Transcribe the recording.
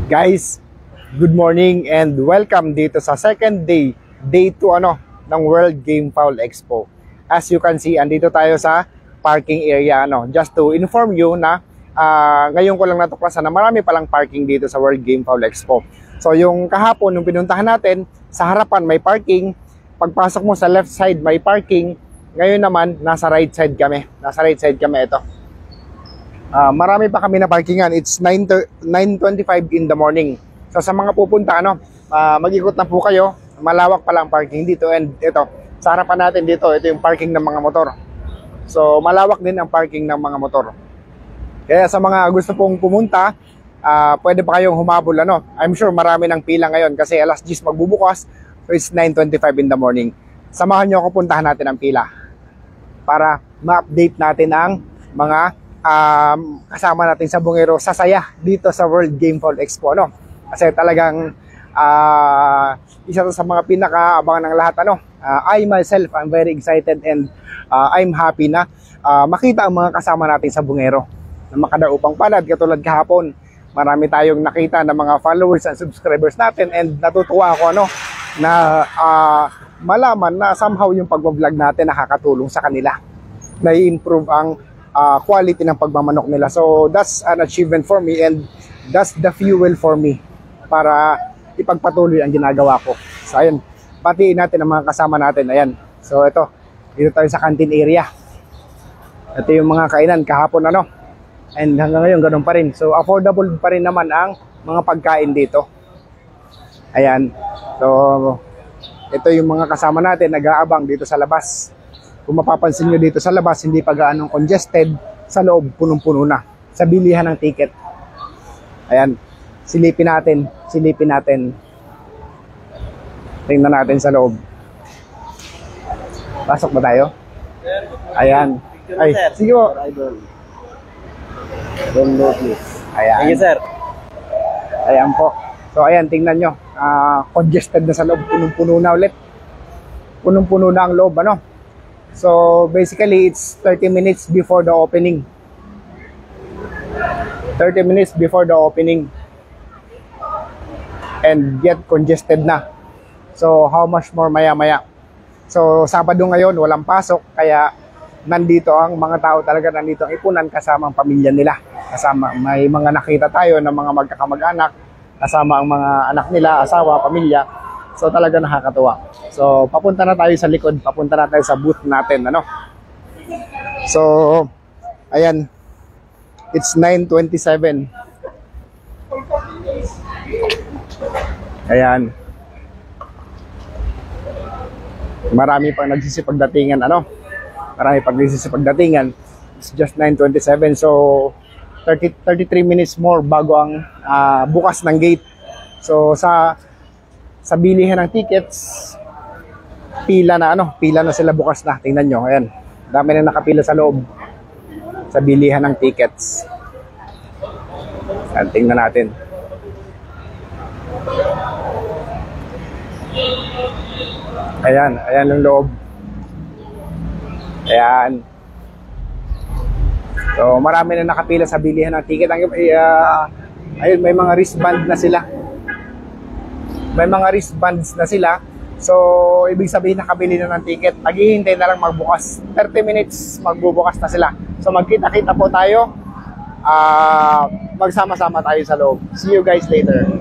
Guys, good morning and welcome dito sa second day, day 2 ng World Game Fowl Expo. As you can see, andito tayo sa parking area just to inform you na ngayon ko lang natuklasan na marami palang parking dito sa World Game Fowl Expo. So yung kahapon nung pinuntahan natin, sa harapan may parking, pagpasok mo sa left side may parking, ngayon naman nasa right side kami. Ito. Marami pa kami na parkingan. It's 9:25 in the morning. So sa mga pupunta mag-ikot na po kayo. Malawak pa lang parking dito, and ito sa harapan natin dito, ito yung parking ng mga motor. So malawak din ang parking ng mga motor. Kaya sa mga gusto pong pumunta, pwede pa kayong humabol I'm sure marami ng pila ngayon kasi alas 10 magbubukas. So it's 9:25 in the morning. Samahan niyo ako, puntahan natin ang pila para ma-update natin ang mga kasama natin sa Bungero sasaya dito sa World Game Fowl Expo kasi talagang isa sa mga pinaka-abangan ng lahat I myself am very excited and I'm happy na makita ang mga kasama natin sa Bungero na makadaupang palad katulad kahapon. Marami tayong nakita ng mga followers and subscribers natin, and natutuwa ako na malaman na somehow yung pag-vlog natin nakakatulong sa kanila, na i-improve ang quality ng pagmamanok nila. So that's an achievement for me, and that's the fuel for me para ipagpatuloy ang ginagawa ko. So ayun, batiin natin ang mga kasama natin. Ayan. So ito, dito tayo sa canteen area. Ito yung mga kainan kahapon and hanggang ngayon ganun pa rin. So affordable pa rin naman ang mga pagkain dito. Ayan. So ito yung mga kasama natin nag-aabang dito sa labas. Kung mapapansin nyo dito sa labas, hindi pa gaanong congested. Sa loob, punong-puno na. Sa bilihan ng ticket. Ayan. Silipin natin. Tingnan natin sa loob. Pasok ba tayo? Ayan. Ay, sige po. Ayan. Thank you, sir. Ayan po. So, ayan, tingnan nyo. Congested na sa loob. Punong-puno na ulit. Punong-puno na ang loob, So basically it's 30 minutes before the opening. 30 minutes before the opening. And yet congested na. So how much more maya-maya. So Sabado ngayon walang pasok, kaya nandito ang mga tao talaga, nandito ang ipunan kasama ang pamilya nila. Kasama may mga nakita tayo ng mga magkakamag-anak, kasama ang mga anak nila, asawa, pamilya. So talaga nakakatuwa. So papunta na tayo sa likod, papunta na tayo sa booth natin So ayan, it's 9:27. Ayan. Marami pang nagsisipagdatingan Marami pang nagsisipagdatingan. It's just 9:27. So 33 minutes more bago ang bukas ng gate. So sa bilihan ng tickets, pila na sila bukas na. Tingnan nyo, ayan, dami na nakapila sa loob sa bilihan ng tickets. Ayan, tingnan natin. Ayan yung loob. Ayan. So marami na nakapila sa bilihan ng ticket. Ayun, may mga wristband na sila. So ibig sabihin nakabili na ng ticket, naghihintay na lang magbukas. 30 minutes magbubukas na sila. So magkita-kita po tayo, magsama-sama tayo sa loob. See you guys later.